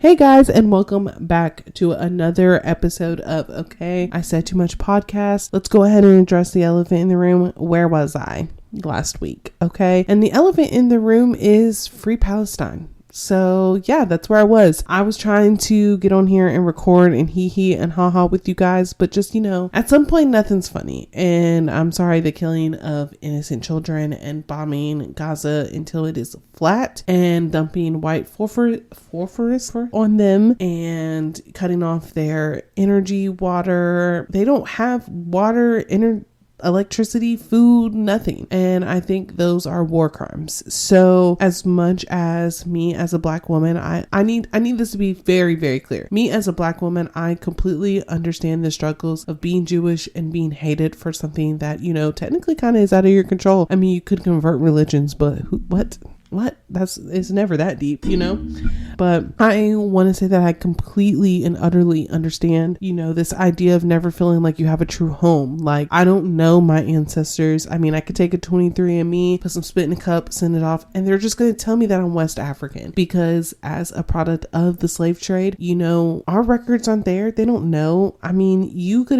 Hey guys, and welcome back to another episode of Okay, I Said Too Much podcast. Let's go ahead and address the elephant in the room. Where was I last week? Okay. And the elephant in the room is Free Palestine. So yeah, that's where I was. I was trying to get on here and record and hee and ha with you guys, but just, at some point nothing's funny. And I'm sorry, the killing of innocent children and bombing Gaza until it is flat and dumping white phosphorus on them and cutting off their energy, water. They don't have water, electricity, food, nothing. And I think those are war crimes. So as much as me as a black woman, I need this to be very, very clear. Me as a black woman, I completely understand the struggles of being Jewish and being hated for something that, technically kind of is out of your control. I mean, you could convert religions, but what? It's never that deep, but I want to say that I completely and utterly understand, this idea of never feeling like you have a true home. Like, I don't know my ancestors. I mean, I could take a 23andMe, put some spit in a cup, send it off, and they're just going to tell me that I'm West African because as a product of the slave trade, our records aren't there. They don't know. I mean, you could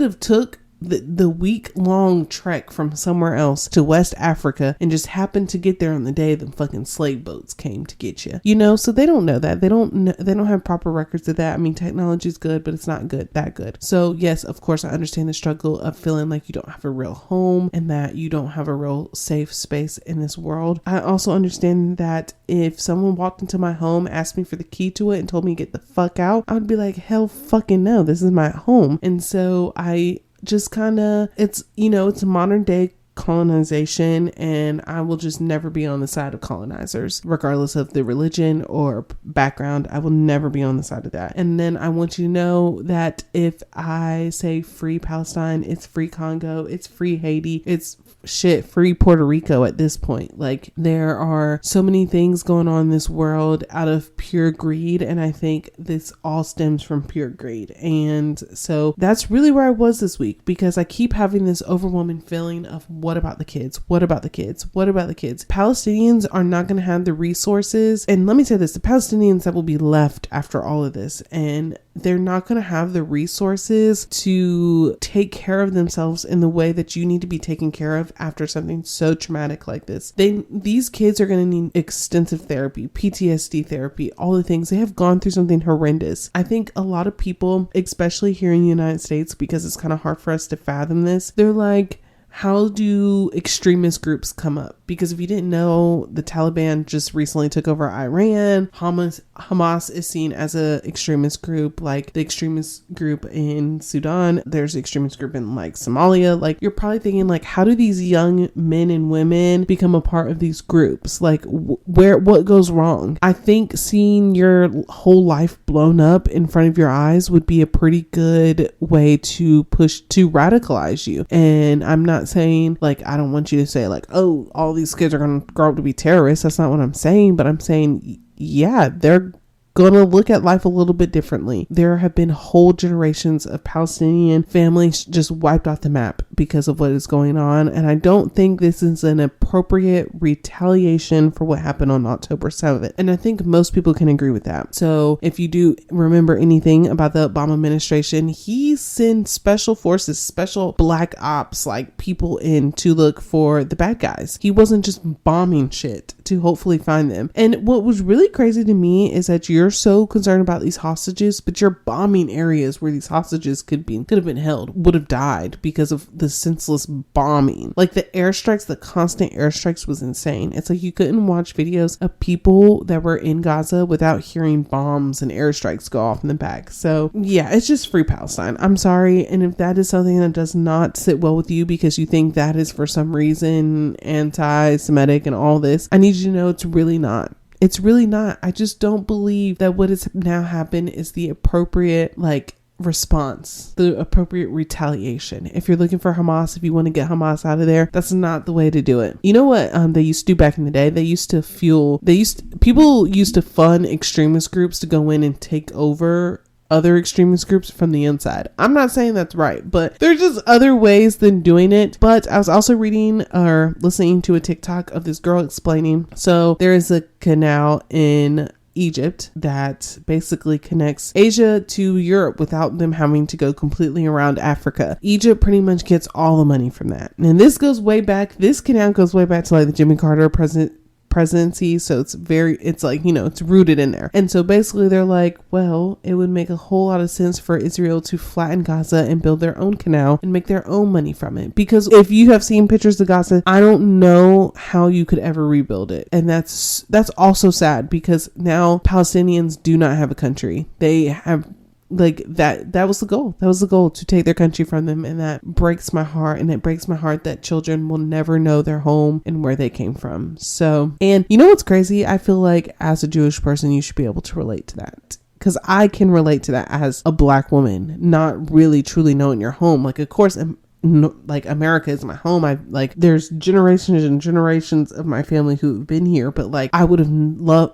have took the week-long trek from somewhere else to West Africa and just happened to get there on the day the fucking slave boats came to get you. So they don't know that. They don't have proper records of that. I mean, technology is good, but it's not that good. So yes, of course, I understand the struggle of feeling like you don't have a real home and that you don't have a real safe space in this world. I also understand that if someone walked into my home, asked me for the key to it and told me to get the fuck out, I would be like, hell fucking no, this is my home. And so I just it's modern day colonization, and I will just never be on the side of colonizers, regardless of the religion or background. I will never be on the side of that. And then I want you to know that if I say free Palestine, it's free Congo, it's free Haiti, it's free Puerto Rico at this point. Like, there are so many things going on in this world out of pure greed, and I think this all stems from pure greed. And so that's really where I was this week, because I keep having this overwhelming feeling of what about the kids? What about the kids? What about the kids? Palestinians are not going to have the resources. And let me say this, the Palestinians that will be left after all of this, and they're not going to have the resources to take care of themselves in the way that you need to be taken care of after something so traumatic like this. These kids are going to need extensive therapy, PTSD therapy, all the things. They have gone through something horrendous. I think a lot of people, especially here in the United States, because it's kind of hard for us to fathom this, they're like, how do extremist groups come up? Because if you didn't know, the Taliban just recently took over Iran. Hamas is seen as an extremist group, like the extremist group in Sudan. There's an extremist group in like Somalia. Like, you're probably thinking, like, how do these young men and women become a part of these groups? Like, what goes wrong? I think seeing your whole life blown up in front of your eyes would be a pretty good way to push to radicalize you. And I'm not saying, like, I don't want you to say like, oh, all these kids are going to grow up to be terrorists. That's not what I'm saying. But I'm saying, yeah, they're going to look at life a little bit differently. There have been whole generations of Palestinian families just wiped off the map because of what is going on. And I don't think this is an appropriate retaliation for what happened on October 7th. And I think most people can agree with that. So if you do remember anything about the Obama administration, he sent special forces, special black ops, like people in to look for the bad guys. He wasn't just bombing shit to hopefully find them. And what was really crazy to me is that you're so concerned about these hostages, but you're bombing areas where these hostages could have been held, would have died because of the senseless bombing. Like, the airstrikes, the constant airstrikes was insane. It's like you couldn't watch videos of people that were in Gaza without hearing bombs and airstrikes go off in the back. So yeah, it's just free Palestine. I'm sorry. And if that is something that does not sit well with you because you think that is for some reason anti-Semitic and all this, I need you to know it's really not. It's really not. I just don't believe that what has now happened is the appropriate, response, the appropriate retaliation. If you're looking for Hamas, if you want to get Hamas out of there, that's not the way to do it. You know what they used to do back in the day? People used to fund extremist groups to go in and take over other extremist groups from the inside. I'm not saying that's right, but there's just other ways than doing it. But I was also reading or listening to a TikTok of this girl explaining. So there is a canal in Egypt that basically connects Asia to Europe without them having to go completely around Africa. Egypt pretty much gets all the money from that. And this goes way back. This canal goes way back to like the Jimmy Carter presidency, so it's like, you know, it's rooted in there. And so basically they're like, well, it would make a whole lot of sense for Israel to flatten Gaza and build their own canal and make their own money from it, because if you have seen pictures of Gaza, I don't know how you could ever rebuild it. And that's also sad, because now Palestinians do not have a country. They have like that was the goal to take their country from them, and that breaks my heart. And it breaks my heart that children will never know their home and where they came from. So, and you know what's crazy, I feel like as a Jewish person you should be able to relate to that, because I can relate to that as a Black woman, not really truly knowing your home. Like, of course, like America is my home. I like, there's generations and generations of my family who've been here, but like I would have loved,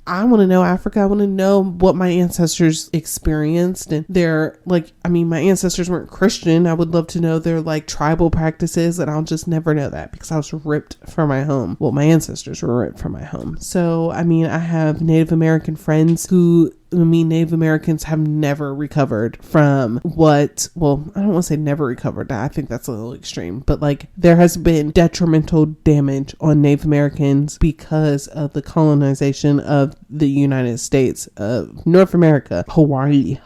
I want to know Africa. I want to know what my ancestors experienced. And they're like, I mean, my ancestors weren't Christian. I would love to know their like tribal practices, and I'll just never know that because I was ripped from my home. Well, my ancestors were ripped from my home. So, I mean, I have Native American friends who, Native Americans have never recovered from what, well, I don't want to say never recovered. I think that's a little extreme, but like there has been detrimental damage on Native Americans because of the colonization of the United States of North America. Hawaii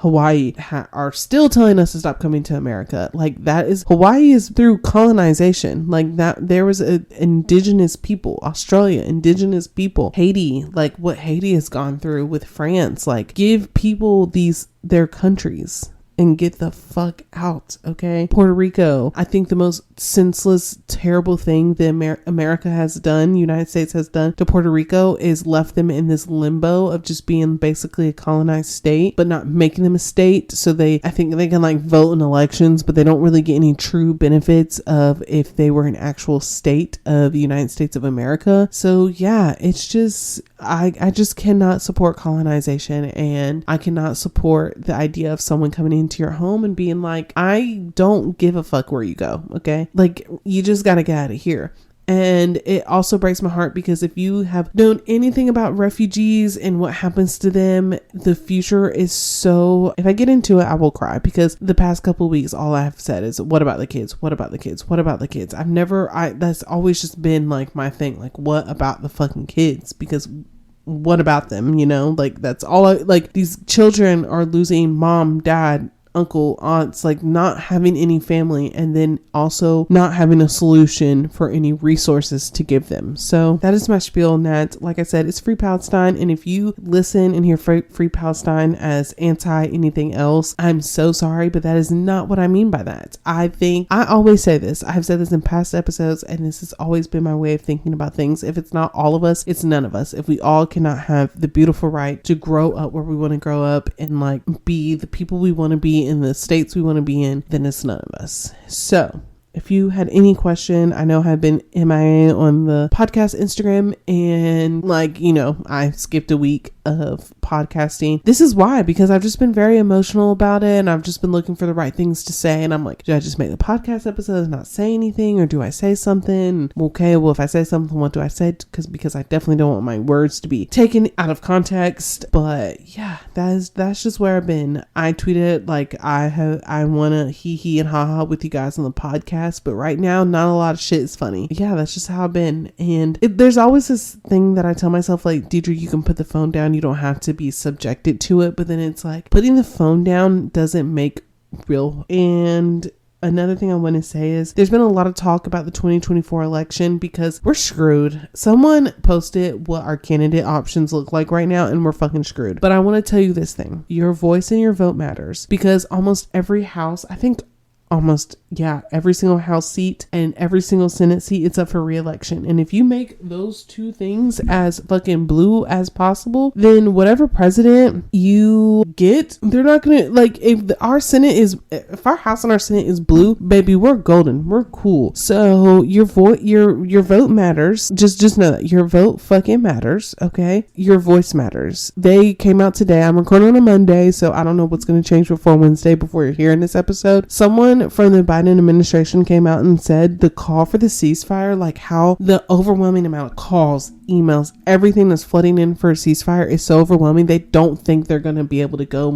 are still telling us to stop coming to America. Like that is, Hawaii is through colonization. Like that, there was indigenous people, Australia, indigenous people, Haiti, like what Haiti has gone through with France. Like, give people their countries and get the fuck out, okay? Puerto Rico, I think the most senseless, terrible thing that America has done, United States has done to Puerto Rico, is left them in this limbo of just being basically a colonized state, but not making them a state. So I think they can like vote in elections, but they don't really get any true benefits of if they were an actual state of the United States of America. So yeah, it's just, I just cannot support colonization, and I cannot support the idea of someone coming into your home and being like, I don't give a fuck where you go, okay? Like, you just gotta get out of here. And it also breaks my heart because if you have known anything about refugees and what happens to them, the future is so, if I get into it, I will cry, because the past couple of weeks, all I have said is, what about the kids? What about the kids? What about the kids? That's always just been like my thing. Like, what about the fucking kids? Because what about them? You know, like that's all like these children are losing mom, dad, uncle, aunts, like not having any family, and then also not having a solution for any resources to give them. So that is my spiel, Nat. Like I said, it's Free Palestine, and if you listen and hear Free Palestine as anti anything else, I'm so sorry, but that is not what I mean by that. I always say this, I've said this in past episodes, and this has always been my way of thinking about things. If it's not all of us, it's none of us. If we all cannot have the beautiful right to grow up where we want to grow up and like be the people we want to be in the states we want to be in, then it's none of us. So if you had any question, I know I've been MIA on the podcast Instagram, and like, you know, I skipped a week of podcasting. This is why, because I've just been very emotional about it, and I've just been looking for the right things to say, and I'm like, do I just make the podcast episode and not say anything, or do I say something? Okay, well, if I say something, what do I say? Because I definitely don't want my words to be taken out of context. But yeah, that's just where I've been. I tweeted like I want to hee and ha with you guys on the podcast, but right now not a lot of shit is funny. Yeah, that's just how I've been. And there's always this thing that I tell myself, like, Deidre, you can put the phone down, you don't have to be subjected to it. But then it's like, putting the phone down doesn't make real. And another thing I want to say is there's been a lot of talk about the 2024 election because we're screwed. Someone posted what our candidate options look like right now, and we're fucking screwed. But I want to tell you this thing. Your voice and your vote matters, because almost every house, I think every single House seat and every single Senate seat, it's up for re-election. And if you make those two things as fucking blue as possible, then whatever president you get, they're not gonna, like, if our House and our Senate is blue, baby, we're golden, we're cool. So your vote matters. Just know that your vote fucking matters, okay? Your voice matters. They came out today. I'm recording on a Monday, so I don't know what's gonna change before Wednesday, before you're hearing this episode. Someone someone from the Biden administration came out and said the call for the ceasefire, like how the overwhelming amount of calls, emails, everything that's flooding in for a ceasefire is so overwhelming. They don't think they're going to be able to go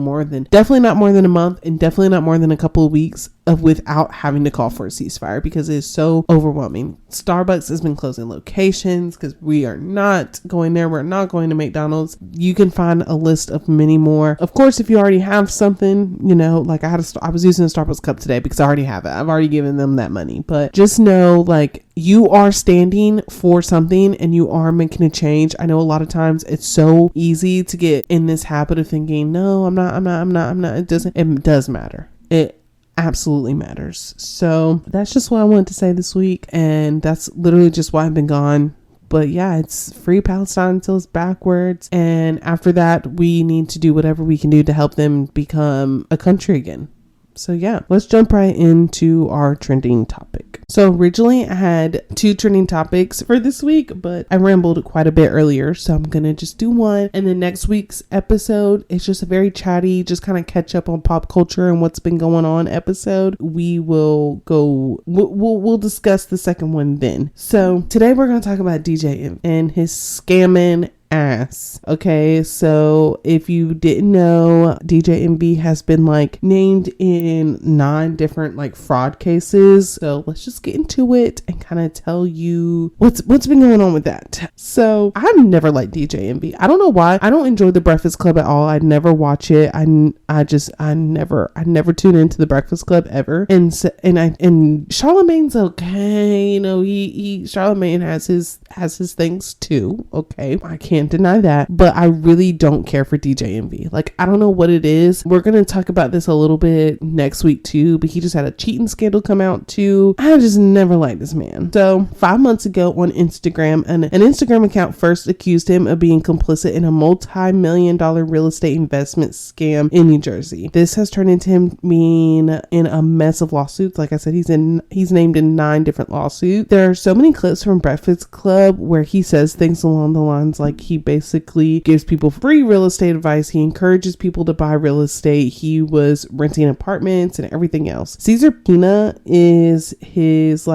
definitely not more than a month, and definitely not more than a couple of weeks without having to call for a ceasefire, because it is so overwhelming. Starbucks has been closing locations because we are not going there. We're not going to McDonald's. You can find a list of many more. Of course, if you already have something, like I was using a Starbucks cup today because I already have it. I've already given them that money. But just know, like, you are standing for something and you are making a change. I know a lot of times it's so easy to get in this habit of thinking, no, I'm not. It does matter. It absolutely matters. So that's just what I wanted to say this week. And that's literally just why I've been gone. But yeah, it's free Palestine until it's backwards. And after that, we need to do whatever we can do to help them become a country again. So yeah, let's jump right into our trending topic. So originally I had 2 trending topics for this week, but I rambled quite a bit earlier. So I'm going to just do one. And then next week's episode is just a very chatty, just kind of catch up on pop culture and what's been going on episode. We'll discuss the second one then. So today we're going to talk about DJ and his scamming ass. Okay, so if you didn't know, DJ MV has been like named in 9 different fraud cases. So let's just get into it and kind of tell you what's been going on with that. So I've never liked DJ MV. I don't know why. I don't enjoy the Breakfast Club at all. I never watch it. I never tune into the Breakfast Club ever. And Charlamagne's okay. Charlamagne has his things too. Okay, I can't deny that, but I really don't care for DJ MV. Like, I don't know what it is. We're gonna talk about this a little bit next week too, but he just had a cheating scandal come out too. I just never liked this man. So 5 months ago on Instagram, an Instagram account first accused him of being complicit in a multi-million-dollar real estate investment scam in New Jersey. This has turned into him being in a mess of lawsuits. Like I said, he's named in 9 different lawsuits. There are so many clips from Breakfast Club where he says things along the lines like he basically gives people free real estate advice. He encourages people to buy real estate. He was renting apartments and everything else. Cesar Pina is his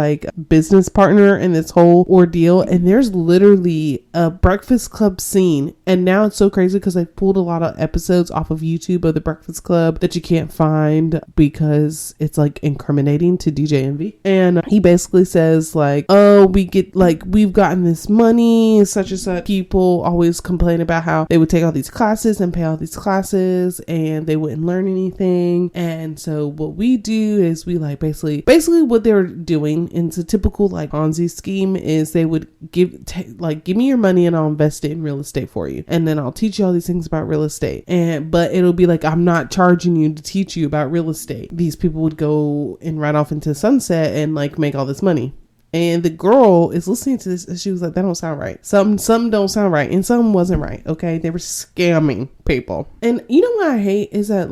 business partner in this whole ordeal. And there's literally a Breakfast Club scene. And now it's so crazy because they pulled a lot of episodes off of YouTube of the Breakfast Club that you can't find because it's incriminating to DJ MV. And he basically says we've gotten this money, such and such. People always complain about how they would take all these classes and pay all these classes and they wouldn't learn anything. And so what we do is we basically what they're doing in a typical Ponzi scheme is they would give me your money and I'll invest it in real estate for you. And then I'll teach you all these things about real estate. But it'll be I'm not charging you to teach you about real estate. These people would go and ride off into the sunset and make all this money. And the girl is listening to this and she was like, that don't sound right. Something don't sound right. And something wasn't right. Okay. They were scamming people. And you know what I hate is that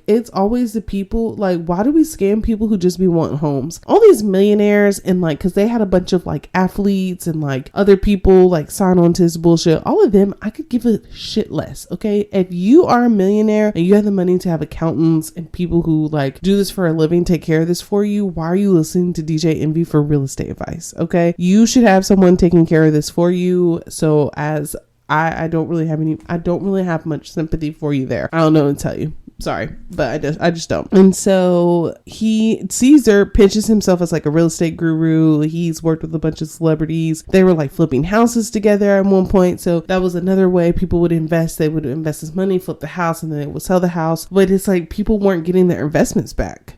it's always the people, why do we scam people who just be wanting homes? All these millionaires and cause they had a bunch of athletes and other people sign on to this bullshit. All of them, I could give a shit less. Okay. If you are a millionaire and you have the money to have accountants and people who do this for a living, take care of this for you, why are you listening to DJ Envy for real estate advice? Okay. You should have someone taking care of this for you. So as I don't really have much sympathy for you there. I don't know what to tell you. Sorry, but I just don't. And so Caesar pitches himself as a real estate guru. He's worked with a bunch of celebrities. They were flipping houses together at one point. So that was another way people would invest. They would invest this money, flip the house, and then they would sell the house. But it's people weren't getting their investments back.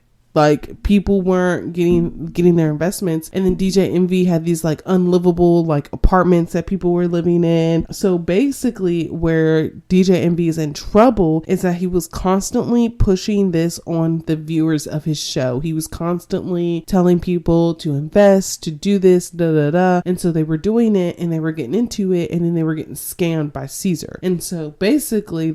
People weren't getting their investments. And then DJ MV had these unlivable apartments that people were living in. So basically where DJ MV is in trouble is that he was constantly pushing this on the viewers of his show. He was constantly telling people to invest, to do this, and so they were doing it and they were getting into it and then they were getting scammed by Caesar. And so basically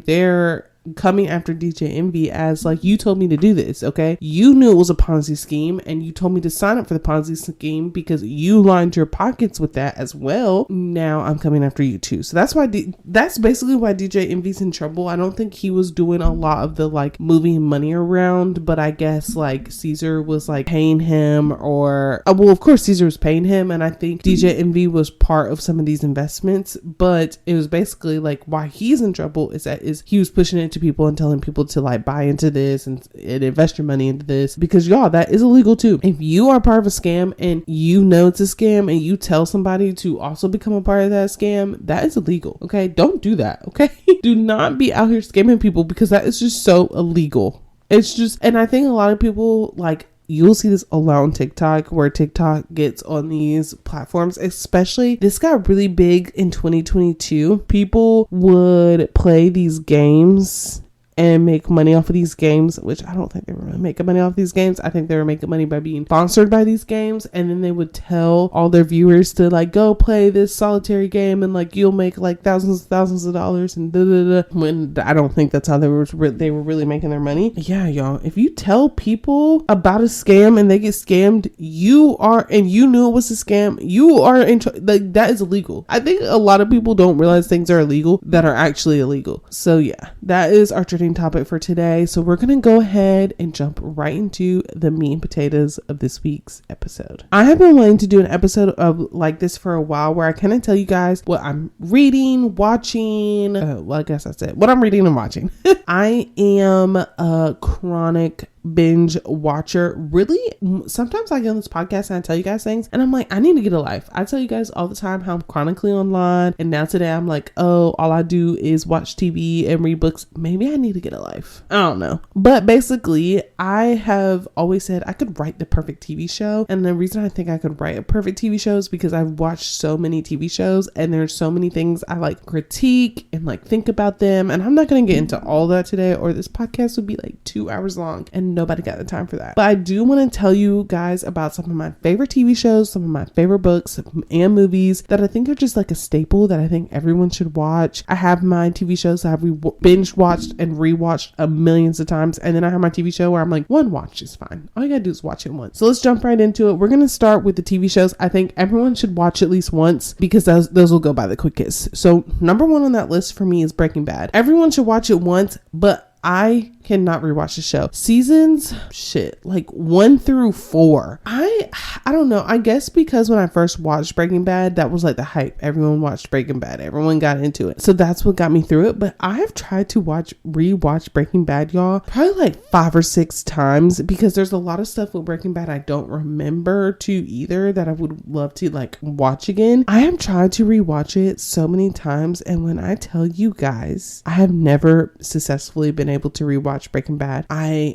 coming after DJ Envy as like, you told me to do this, okay? You knew it was a Ponzi scheme and you told me to sign up for the Ponzi scheme because you lined your pockets with that as well. Now I'm coming after you too. So that's why that's basically why DJ Envy's in trouble. I don't think he was doing a lot of the like moving money around, but I guess like Caesar was like paying him, or well, of course Caesar was paying him, and I think DJ Envy was part of some of these investments. But it was basically like, why he's in trouble is he was pushing it to people and telling people to like buy into this and invest your money into this, because y'all, that is illegal too. If you are part of a scam and you know it's a scam and you tell somebody to also become a part of that scam, that is illegal. Okay, don't do that. Okay, do not be out here scamming people, because that is just so illegal. It's just, and I think a lot of people, like, you'll see this a lot on TikTok, where TikTok gets on these platforms, especially this got really big in 2022. People would play these games and make money off of these games, which I don't think they were really making money off these games. I think they were making money by being sponsored by these games. And then they would tell all their viewers to like, go play this solitary game and like, you'll make like thousands of dollars and when I don't think that's how they were really making their money. Yeah, y'all, if you tell people about a scam and they get scammed, and you knew it was a scam, you are like, that is illegal. I think a lot of people don't realize things are illegal that are actually illegal. So yeah, that is our trending topic for today. So we're gonna go ahead and jump right into the meat and potatoes of this week's episode. I have been wanting to do an episode of like this for a while, where I kind of tell you guys what I'm reading, watching, well, I guess that's it, what I'm reading and watching. I am a chronic binge watcher. Really, sometimes I get on this podcast and I tell you guys things and I'm like, I need to get a life. I tell you guys all the time how I'm chronically online, and now today I'm like, oh, all I do is watch TV and read books. Maybe I need to get a life. I don't know. But basically, I have always said I could write the perfect TV show, and the reason I think I could write a perfect TV show is because I've watched so many TV shows and there's so many things I like critique and like think about them, and I'm not going to get into all that today, or this podcast would be like 2 hours long and nobody got the time for that. But I do want to tell you guys about some of my favorite TV shows, some of my favorite books and movies that I think are just like a staple that I think everyone should watch. I have my TV shows that I've binge watched and rewatched millions of times, and then I have my TV show where I'm like, one watch is fine. All you gotta do is watch it once. So let's jump right into it. We're gonna start with the TV shows I think everyone should watch at least once, because those will go by the quickest. So number one on that list for me is Breaking Bad. Everyone should watch it once, but I cannot rewatch the show. Seasons, like 1 through 4. I don't know. I guess because when I first watched Breaking Bad, that was like the hype. Everyone watched Breaking Bad. Everyone got into it. So that's what got me through it. But I have tried to rewatch Breaking Bad, y'all, probably like 5 or 6 times, because there's a lot of stuff with Breaking Bad I don't remember to either that I would love to like watch again. I have tried to rewatch it so many times, and when I tell you guys, I have never successfully been able to rewatch Breaking Bad. I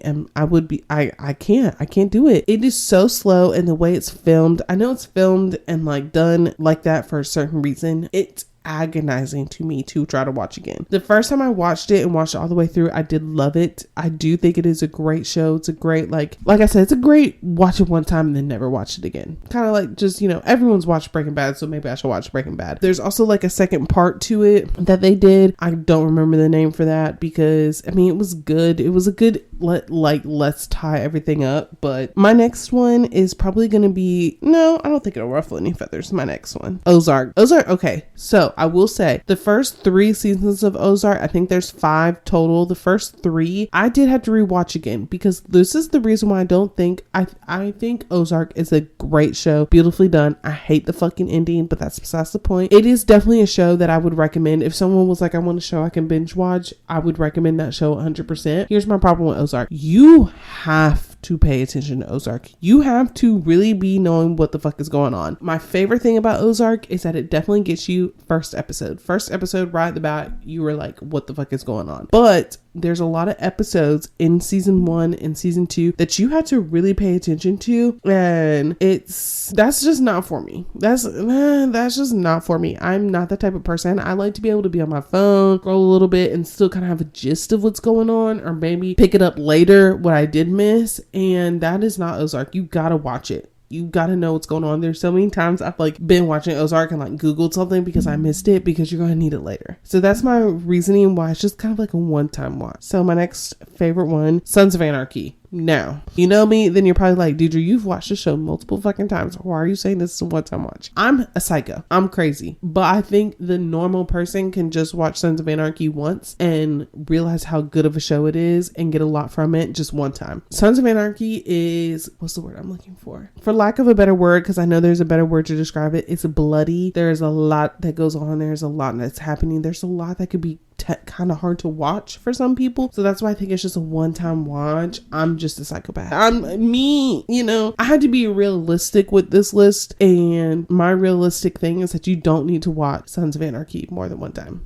can't do it. It is so slow, and the way it's filmed, I know it's filmed and like done like that for a certain reason. It's agonizing to me to try to watch again. The first time I watched it and watched it all the way through, I did love it. I do think it is a great show. It's a great, like I said, it's a great watch it one time and then never watch it again. Kind of like just, everyone's watched Breaking Bad, so maybe I should watch Breaking Bad. There's also like a second part to it that they did. I don't remember the name for that, because it was good. It was a good let's tie everything up. But my next one is probably gonna be, no, I don't think it'll ruffle any feathers. My next one, Ozark. Okay, so I will say the first 3 seasons of Ozark, I think there's 5 total. The first 3 I did have to rewatch again, because this is the reason why I think Ozark is a great show, beautifully done. I hate the fucking ending, but that's besides the point. It is definitely a show that I would recommend. If someone was like, I want a show I can binge watch, I would recommend that show 100%. Here's my problem with Ozark. You have to pay attention to Ozark. You have to really be knowing what the fuck is going on. My favorite thing about Ozark is that it definitely gets you first episode right at the bat. You were like, what the fuck is going on? But there's a lot of episodes in season 1 and season 2 that you had to really pay attention to, and that's just not for me. That's just not for me. I'm not that type of person. I like to be able to be on my phone, scroll a little bit, and still kind of have a gist of what's going on, or maybe pick it up later what I did miss. And that is not Ozark. You gotta watch it. you gotta know what's going on. There's so many times I've like been watching Ozark and like Googled something because I missed it, because you're gonna need it later. So that's my reasoning why it's just kind of like a one-time watch. So my next favorite one, Sons of Anarchy. Now, you know me, then you're probably like, Deidre, you've watched the show multiple fucking times. Why are you saying this is a one-time watch? I'm a psycho. I'm crazy. But I think the normal person can just watch Sons of Anarchy once and realize how good of a show it is and get a lot from it just one time. Sons of Anarchy is, what's the word I'm looking for? For lack of a better word, because I know there's a better word to describe it, it's bloody. There's a lot that goes on. There's a lot that's happening. There's a lot that could be kind of hard to watch for some people. So that's why I think it's just a one-time watch. I'm just a psychopath. I'm me, you know. I had to be realistic with this list, and my realistic thing is that you don't need to watch Sons of Anarchy more than one time.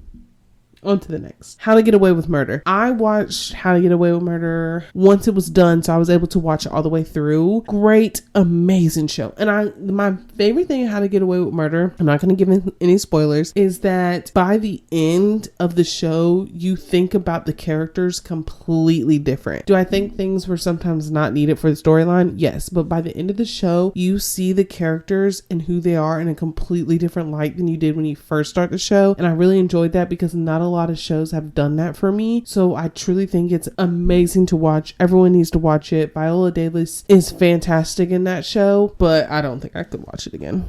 On to the next. How to Get Away with Murder. I watched How to Get Away with Murder once it was done, so I was able to watch it all the way through. Great, amazing show. And my favorite thing in How to Get Away with Murder, I'm not going to give any spoilers, is that by the end of the show, you think about the characters completely different. Do I think things were sometimes not needed for the storyline? Yes, but by the end of the show, you see the characters and who they are in a completely different light than you did when you first start the show. And I really enjoyed that, because not a lot of shows have done that for me. So I truly think it's amazing to watch. Everyone needs to watch it. Viola Davis is fantastic in that show, but I don't think I could watch it again.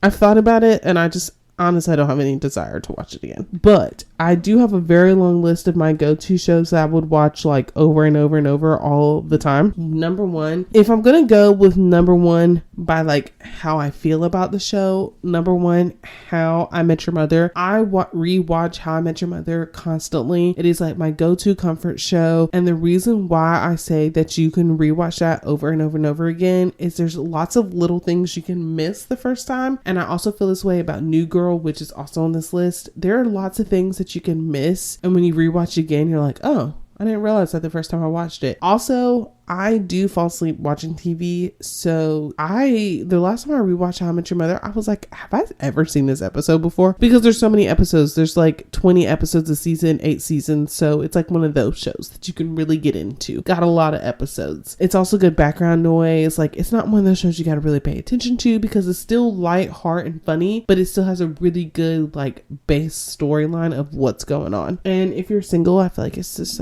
I've thought about it, and honestly, I don't have any desire to watch it again. But I do have a very long list of my go-to shows that I would watch like over and over and over all the time. Number one, if I'm going to go with number one by like how I feel about the show, number one, How I Met Your Mother. I rewatch How I Met Your Mother constantly. It is like my go-to comfort show. And the reason why I say that you can rewatch that over and over and over again is there's lots of little things you can miss the first time. And I also feel this way about New Girl, which is also on this list. There are lots of things that you can miss, and when you rewatch again, you're like, oh, I didn't realize that the first time I watched it. Also, I do fall asleep watching TV. So the last time I rewatched How I Met Your Mother, I was like, have I ever seen this episode before? Because there's so many episodes. There's like 20 episodes a season, 8 seasons. So it's like one of those shows that you can really get into. Got a lot of episodes. It's also good background noise. Like, it's not one of those shows you got to really pay attention to, because it's still light, heart, and funny, but it still has a really good like base storyline of what's going on. And if you're single, I feel like it's just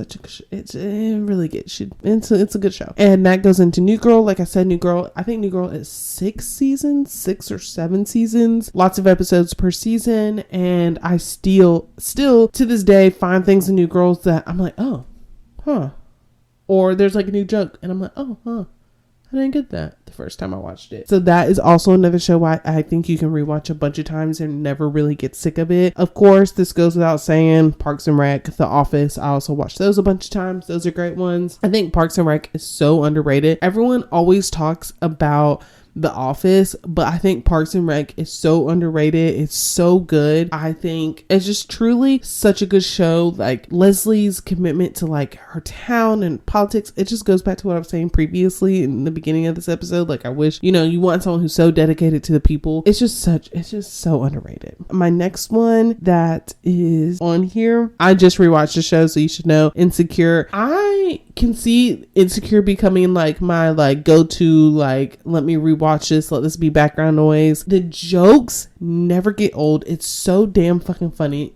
it's really good. It's a good show. And that goes into New Girl. Like I said, I think New Girl is 6 or 7 seasons, lots of episodes per season. And I still to this day find things in New Girls that I'm like, oh, huh. Or there's like a new joke and I'm like, oh, huh. I didn't get that the first time I watched it. So that is also another show I think you can rewatch a bunch of times and never really get sick of it. Of course, this goes without saying, Parks and Rec, The Office. I also watched those a bunch of times. Those are great ones. I think Parks and Rec is so underrated. Everyone always talks about The Office, but I think Parks and Rec is so underrated. It's so good. I think it's just truly such a good show. Like Leslie's commitment to like her town and politics, it just goes back to what I was saying previously in the beginning of this episode. Like I wish, you want someone who's so dedicated to the people. It's just so underrated. My next one that is on here, I just rewatched the show, so you should know, Insecure. I can see Insecure becoming like my like go-to, like let me rewatch this, let this be background noise. The jokes never get old. It's so damn fucking funny.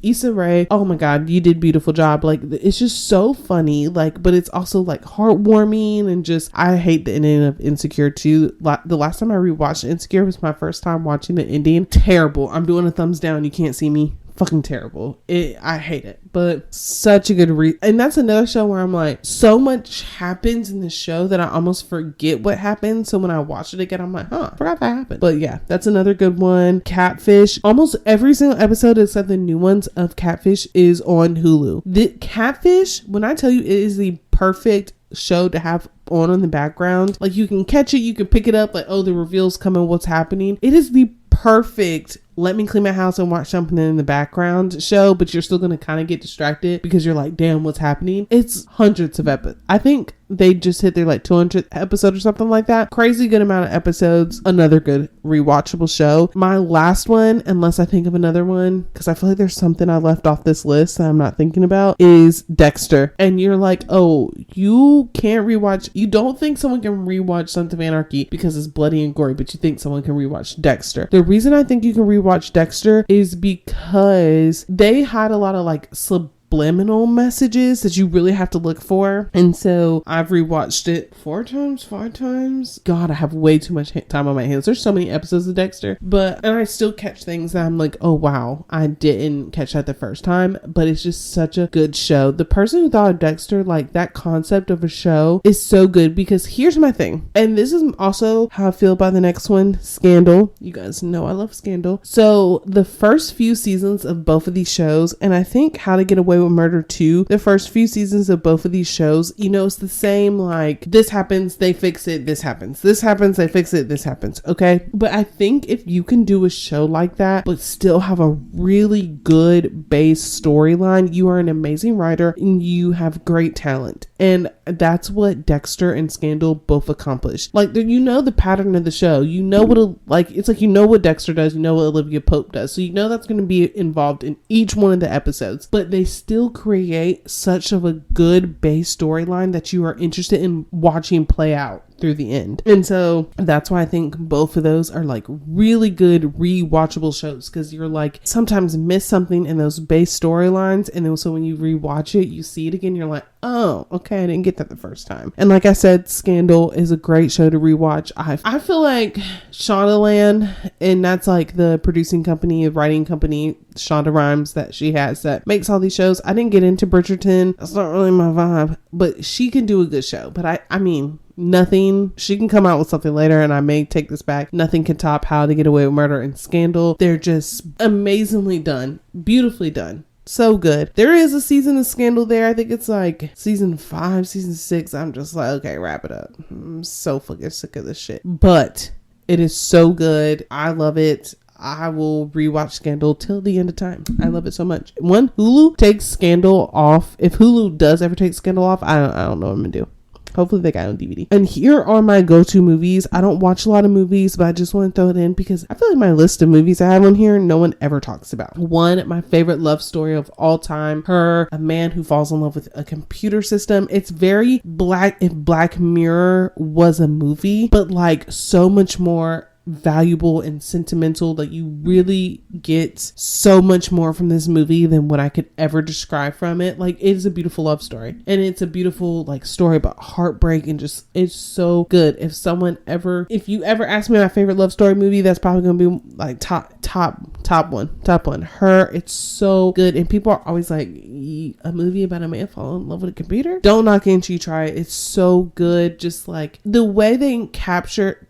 Issa Rae, oh my god, you did a beautiful job. Like it's just so funny, like, but it's also like heartwarming, and just I hate the ending of Insecure too. The last time I rewatched Insecure was my first time watching the ending. Terrible. I'm doing a thumbs down. You can't see me. Fucking terrible. I hate it, but such a good and that's another show where I'm like, so much happens in the show that I almost forget what happened. So when I watch it again, I'm like, I forgot that happened. But yeah, that's another good one. Catfish. Almost every single episode except the new ones of Catfish is on Hulu. The Catfish, when I tell you, it is the perfect show to have on in the background. Like you can catch it, you can pick it up, like, oh, the reveal's coming, what's happening. It is the perfect let me clean my house and watch something in the background show, but you're still going to kind of get distracted because you're like, damn, what's happening? It's hundreds of episodes. I think they just hit their like 200th episode or something like that. Crazy good amount of episodes. Another good rewatchable show. My last one, unless I think of another one, because I feel like there's something I left off this list that I'm not thinking about, is Dexter. And you're like, oh, you can't rewatch. You don't think someone can rewatch Sons of Anarchy because it's bloody and gory, but you think someone can rewatch Dexter. The reason I think you can rewatch Dexter is because they had a lot of like subliminal messages that you really have to look for. And so I've rewatched it 4 times, 5 times. God, I have way too much time on my hands. There's so many episodes of Dexter, and I still catch things that I'm like, oh wow, I didn't catch that the first time, but it's just such a good show. The person who thought of Dexter, like that concept of a show is so good, because here's my thing. And this is also how I feel about the next one, Scandal. You guys know I love Scandal. So the first few seasons of both of these shows, and I think How to Get Away with Murder 2, the first few seasons of both of these shows, you know, it's the same, like this happens, they fix it, this happens, this happens, they fix it, this happens. Okay. But I think if you can do a show like that, but still have a really good base storyline, you are an amazing writer and you have great talent. And that's what Dexter and Scandal both accomplished. Like, you know the pattern of the show. You know it's like, you know what Dexter does, you know what Olivia Pope does. So you know that's going to be involved in each one of the episodes. But they still create such of a good base storyline that you are interested in watching play out through the end. And so that's why I think both of those are like really good rewatchable shows, because you're like sometimes miss something in those base storylines, and then so when you rewatch it, you see it again, you're like, oh, okay, I didn't get that the first time. And like I said, Scandal is a great show to rewatch. I feel like Shondaland, and that's like the producing company, writing company, Shonda Rhimes, that she has that makes all these shows. I didn't get into Bridgerton. That's not really my vibe, but she can do a good show. But I mean, nothing, she can come out with something later, and I may take this back. Nothing can top How to Get Away with Murder and Scandal. They're just amazingly done, beautifully done. So good. There is a season of Scandal there. I think it's like season 5, season 6. I'm just like, okay, wrap it up. I'm so fucking sick of this shit. But it is so good. I love it. I will rewatch Scandal till the end of time. I love it so much. When Hulu takes Scandal off, if Hulu does ever take Scandal off, I don't know what I'm gonna do. Hopefully they got it on DVD. And here are my go-to movies. I don't watch a lot of movies, but I just want to throw it in because I feel like my list of movies I have on here, no one ever talks about. One, my favorite love story of all time. A man who falls in love with a computer system. It's very Black, if Black Mirror was a movie, but like so much more valuable and sentimental. Like, you really get so much more from this movie than what I could ever describe from it. Like, it is a beautiful love story, and it's a beautiful like story about heartbreak, and just, it's so good. If you ever ask me my favorite love story movie, that's probably gonna be like top one. Her. It's so good, and people are always like, a movie about a man falling in love with a computer? Don't knock it until you try it. It's so good. Just like the way they captured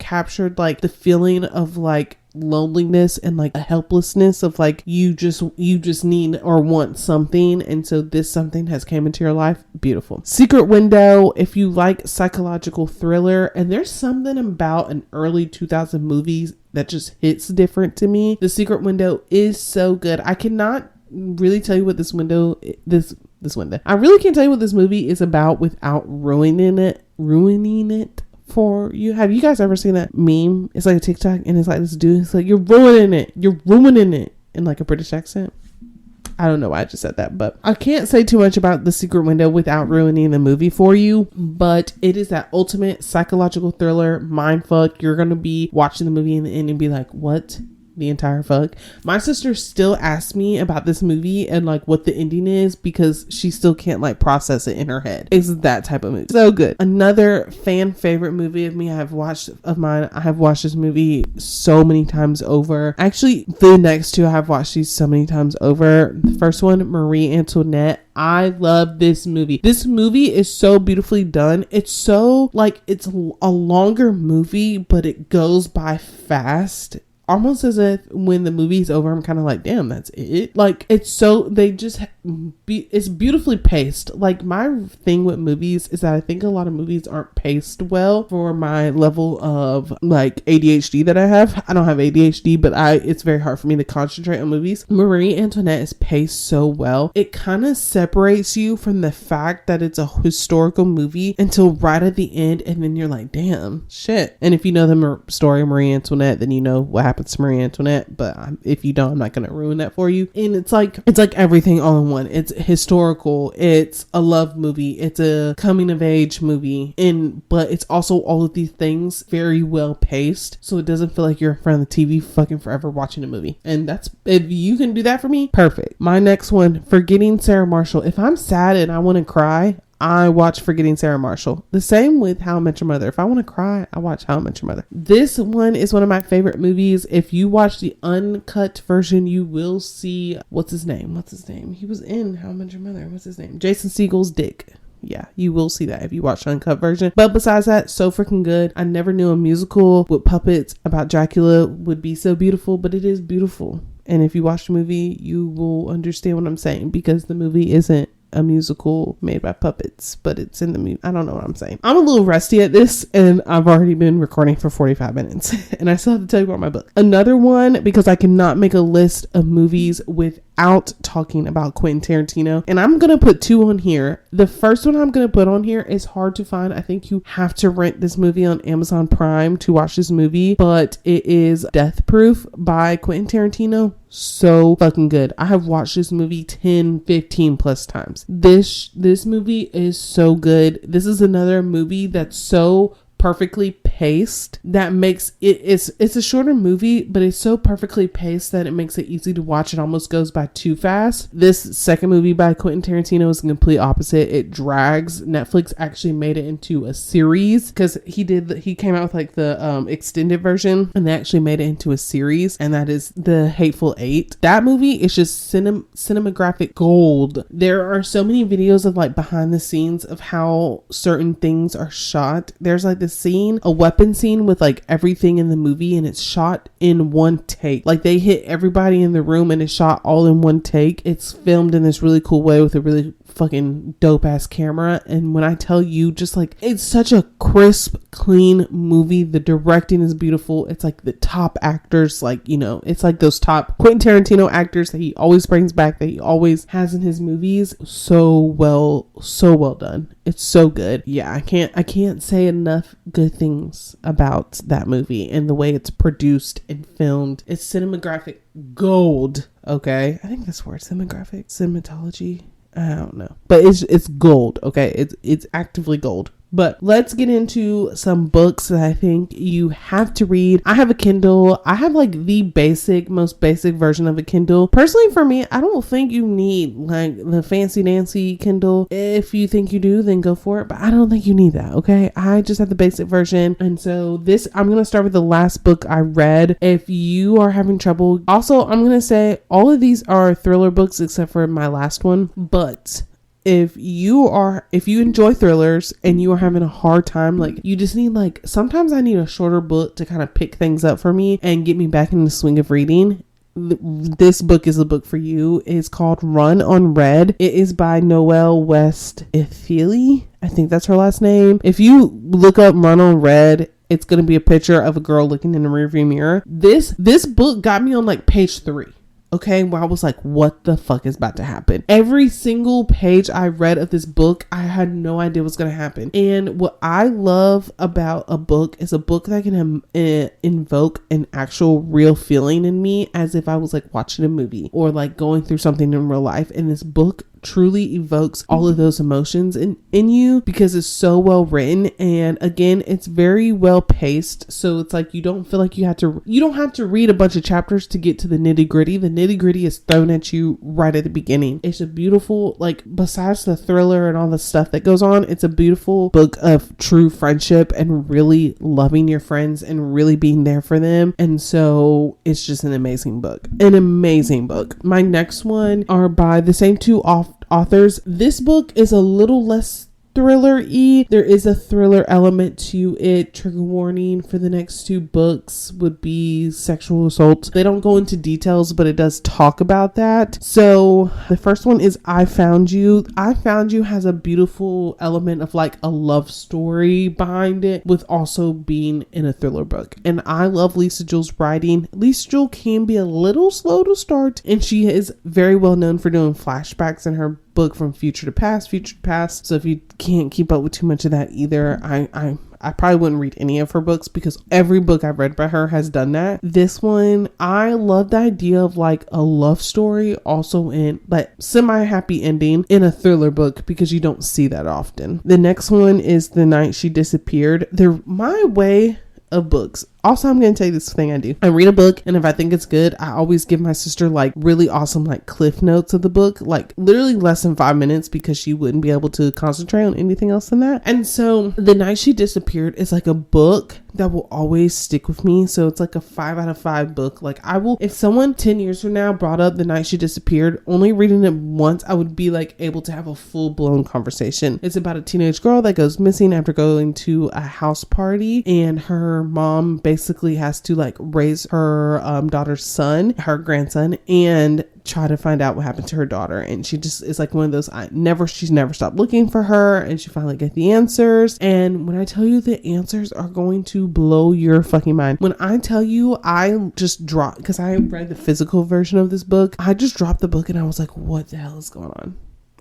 like the feeling of like loneliness and like a helplessness of like you just need or want something, and so this something has came into your life. Beautiful. Secret Window, if you like psychological thriller, and there's something about an early 2000 movies that just hits different to me. The Secret Window is so good. I cannot really tell you what this window I really can't tell you what this movie is about without ruining it for you. Have you guys ever seen that meme? It's like a TikTok, and it's like this dude, it's like, you're ruining it in like a British accent. I don't know why I just said that, but I can't say too much about The Secret Window without ruining the movie for you. But it is that ultimate psychological thriller, mindfuck. You're going to be watching the movie in the end and be like, what the entire fuck? My sister still asks me about this movie and like what the ending is, because she still can't like process it in her head. It's that type of movie. So good. Another fan favorite movie of mine. I have watched this movie so many times over. Actually, the next two I have watched these so many times over. The first one, Marie Antoinette. I love this movie. This movie is so beautifully done. It's so like, it's a longer movie, but it goes by fast. almost as if when the movie's over, I'm kind of like, damn, that's it. Like, it's so, it's beautifully paced. Like, my thing with movies is that I think a lot of movies aren't paced well for my level of like ADHD that I have. I don't have ADHD, but it's very hard for me to concentrate on movies. Marie Antoinette is paced so well. It kind of separates you from the fact that it's a historical movie until right at the end, and then you're like, damn, shit. And if you know the story of Marie Antoinette, then you know what happens to Marie Antoinette, but if you don't, I'm not going to ruin that for you. And it's like everything all in one. It's historical, it's a love movie, it's a coming of age movie, but it's also all of these things very well paced, so it doesn't feel like you're in front of the TV fucking forever watching a movie. And that's, if you can do that for me, perfect. My next one, Forgetting Sarah Marshall. If I'm sad and I want to cry, I watch Forgetting Sarah Marshall. The same with How I Met Your Mother. If I want to cry, I watch How I Met Your Mother. This one is one of my favorite movies. If you watch the uncut version, you will see, what's his name? He was in How I Met Your Mother. What's his name? Jason Segel's dick. Yeah, you will see that if you watch the uncut version. But besides that, so freaking good. I never knew a musical with puppets about Dracula would be so beautiful, but it is beautiful. And if you watch the movie, you will understand what I'm saying, because the movie isn't a musical made by puppets, but it's in the movie. I don't know what I'm saying. I'm a little rusty at this, and I've already been recording for 45 minutes and I still have to tell you about my book. Another one, because I cannot make a list of movies without talking about Quentin Tarantino, and I'm gonna put two on here. The first one I'm gonna put on here is hard to find. I think you have to rent this movie on Amazon Prime to watch this movie, but it is Death Proof by Quentin Tarantino. So fucking good. I have watched this movie 10, 15 plus times. This movie is so good. This is another movie that's so perfectly paced that makes it's a shorter movie, but it's so perfectly paced that it makes it easy to watch. It almost goes by too fast. This second movie by Quentin Tarantino is the complete opposite. It drags. Netflix actually made it into a series, because he came out with like the extended version, and they actually made it into a series, and that is The Hateful Eight. That movie is just cinematographic gold. There are so many videos of like behind the scenes of how certain things are shot. There's like this scene, a weapon scene with like everything in the movie, and it's shot in one take. Like they hit everybody in the room and it's shot all in one take. It's filmed in this really cool way with a really fucking dope ass camera. And when I tell you, just like, it's such a crisp, clean movie. The directing is beautiful. It's like the top actors, like, you know, it's like those top Quentin Tarantino actors that he always brings back, that he always has in his movies. So well done. It's so good. Yeah, I can't say enough good things about that movie and the way it's produced and filmed. It's cinematographic gold. Okay, I think that's the word, cinematology. I don't know, but it's gold. Okay, it's actively gold. But let's get into some books that I think you have to read. I have a Kindle. I have like the most basic version of a Kindle. Personally, for me, I don't think you need like the fancy dancy Kindle. If you think you do, then go for it. But I don't think you need that, okay? I just have the basic version. And so I'm going to start with the last book I read. If you are having trouble, also, I'm going to say all of these are thriller books except for my last one. But if you enjoy thrillers and you are having a hard time, like you just need like, sometimes I need a shorter book to kind of pick things up for me and get me back in the swing of reading. This book is a book for you. It's called Run on Red. It is by Noelle West Ifili. I think that's her last name. If you look up Run on Red, it's going to be a picture of a girl looking in the rearview mirror. This book got me on like page 3. Okay, where I was like, what the fuck is about to happen? Every single page I read of this book, I had no idea what's going to happen. And what I love about a book is a book that can invoke an actual real feeling in me, as if I was like watching a movie or like going through something in real life. And this book truly evokes all of those emotions in you, because it's so well written, and again, it's very well paced. So it's like you don't feel like you don't have to read a bunch of chapters to get to the nitty gritty. The nitty gritty is thrown at you right at the beginning. It's a beautiful, like, besides the thriller and all the stuff that goes on, it's a beautiful book of true friendship and really loving your friends and really being there for them. And so it's just an amazing book. My next one are by the same two authors. This book is a little less thriller-y. There is a thriller element to it. Trigger warning for the next 2 books would be sexual assault. They don't go into details, but it does talk about that. So the first one is I Found You. I Found You has a beautiful element of like a love story behind it, with also being in a thriller book. And I love Lisa Jewell's writing. Lisa Jewell can be a little slow to start, and she is very well known for doing flashbacks in her book From Future to Past. So if you can't keep up with too much of that either, I probably wouldn't read any of her books, because every book I've read by her has done that. This one, I love the idea of like a love story also in like semi-happy ending in a thriller book, because you don't see that often. The next one is The Night She Disappeared. They're my way of books. Also, I'm going to tell you this thing I do. I read a book, and if I think it's good, I always give my sister like really awesome like cliff notes of the book, like literally less than 5 minutes, because she wouldn't be able to concentrate on anything else than that. And so The Night She Disappeared is like a book that will always stick with me. So it's like a 5 out of 5 book. Like I will, if someone 10 years from now brought up The Night She Disappeared, only reading it once, I would be like able to have a full blown conversation. It's about a teenage girl that goes missing after going to a house party, and her mom basically has to like raise her daughter's son, her grandson, and try to find out what happened to her daughter. And she just is like one of those, she's never stopped looking for her, and she finally get the answers. And when I tell you, the answers are going to blow your fucking mind. When I tell you, I just dropped, because I read the physical version of this book, I just dropped the book and I was like, what the hell is going on?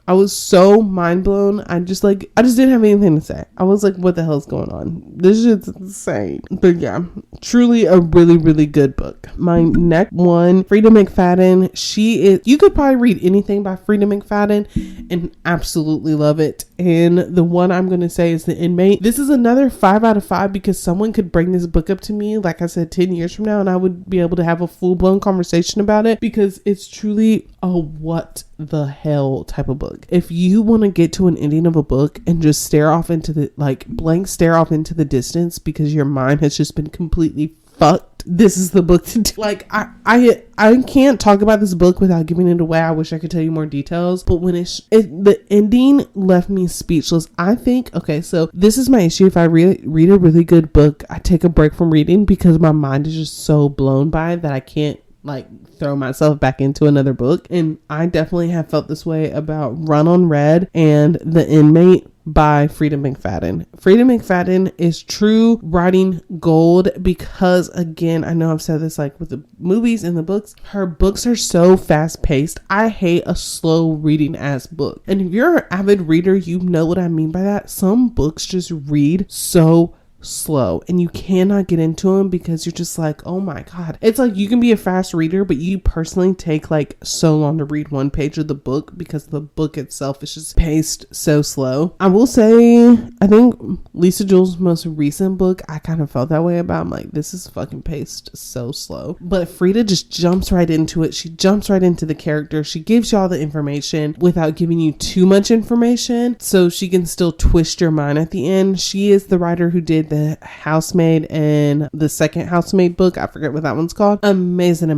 I was so mind blown. I just didn't have anything to say. I was like, what the hell is going on? This shit's insane. But yeah, truly a really, really good book. My next one, Frida McFadden. You could probably read anything by Frida McFadden and absolutely love it. And the one I'm going to say is The Inmate. This is another 5 out of 5, because someone could bring this book up to me, like I said, 10 years from now, and I would be able to have a full blown conversation about it, because it's truly a what the hell type of book. If you want to get to an ending of a book and just stare off into the distance because your mind has just been completely fucked, this is the book to do. Like I can't talk about this book without giving it away. I wish I could tell you more details, but when the ending left me speechless. I think, okay, so this is my issue. If I read a really good book, I take a break from reading because my mind is just so blown by it that I can't like throw myself back into another book. And I definitely have felt this way about Run on Red and The Inmate by Frida McFadden. Frida McFadden is true writing gold, because again, I know I've said this like with the movies and the books, her books are so fast paced. I hate a slow reading ass book. And if you're an avid reader, you know what I mean by that. Some books just read so slow and you cannot get into them because you're just like, oh my god. It's like you can be a fast reader, but you personally take like so long to read one page of the book because the book itself is just paced so slow. I will say, I think Lisa Jewell's most recent book, I kind of felt that way about. I'm like, this is fucking paced so slow. But Frida just jumps right into it. She jumps right into the character. She gives you all the information without giving you too much information, so she can still twist your mind at the end. She is the writer who did The Housemaid and the second Housemaid book. I forget what that one's called. Amazing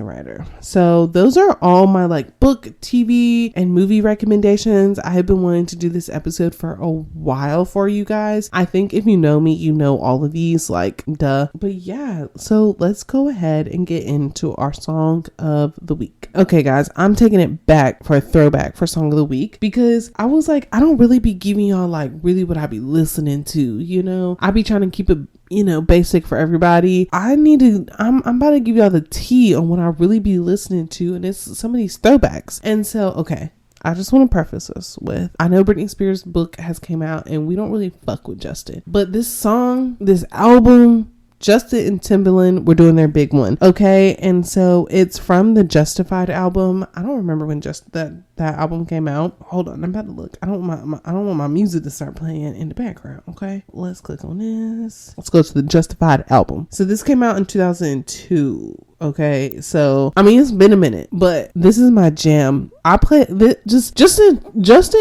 writer. So those are all my like book, TV, and movie recommendations. I have been wanting to do this episode for a while for you guys. I think if you know me, you know all of these, like duh. But yeah, so let's go ahead and get into our song of the week. Okay guys, I'm taking it back for a throwback for song of the week, because I was like, I don't really be giving y'all like really what I be listening to, you know. I be trying to keep it, you know, basic for everybody. I'm about to give y'all the tea on what I really be listening to, and it's some of these throwbacks. And so, okay, I just want to preface this with, I know Britney Spears' book has came out and we don't really fuck with Justin, but this song, this album, Justin and Timbaland were doing their big one. Okay. And so it's from the Justified album. I don't remember when that album came out. Hold on, I'm about to look. I don't want my music to start playing in the background. Okay, let's click on this. Let's go to the Justified album. So this came out in 2002. Okay, so I mean, it's been a minute, but this is my jam. I play this, Justin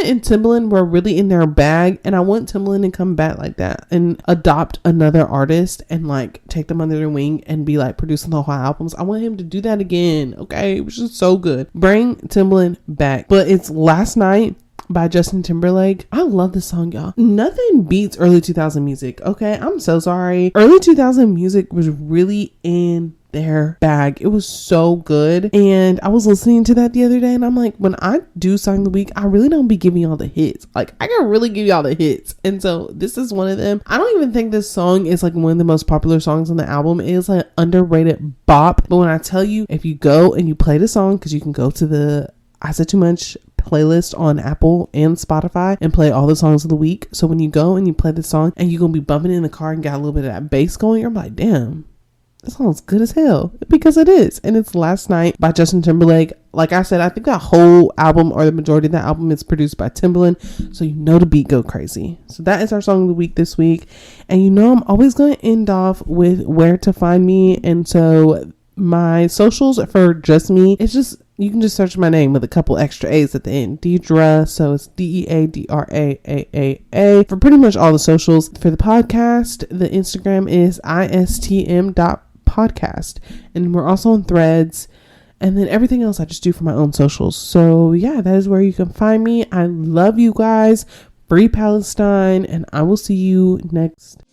and Timbaland were really in their bag, and I want Timbaland to come back like that and adopt another artist and like take them under their wing and be like producing the whole albums. I want him to do that again. Okay, which is so good. Bring Timbaland back. But it's Last Night by Justin Timberlake. I love this song, y'all. Nothing beats early 2000 music. Okay, I'm so sorry. Early 2000 music was really in their bag. It was so good. And I was listening to that the other day and I'm like, when I do Song of the Week, I really don't be giving y'all the hits. Like, I can really give y'all the hits. And so this is one of them. I don't even think this song is like one of the most popular songs on the album. It is like an underrated bop. But when I tell you, if you go and you play the song, because you can go to the I Said Too Much playlist on Apple and Spotify and play all the songs of the week. So when you go and you play the song and you're going to be bumping in the car and got a little bit of that bass going, you're like, damn, that song's good as hell, because it is. And it's Last Night by Justin Timberlake. Like I said, I think that whole album, or the majority of that album, is produced by Timbaland, so you know the beat go crazy. So that is our song of the week this week. And you know I'm always going to end off with where to find me. And so my socials for just me, it's just, you can just search my name with a couple extra A's at the end. Deidra. So it's DeadraAAA. For pretty much all the socials. For the podcast, the Instagram is istm.podcast. And we're also on Threads. And then everything else I just do for my own socials. So yeah, that is where you can find me. I love you guys. Free Palestine. And I will see you next.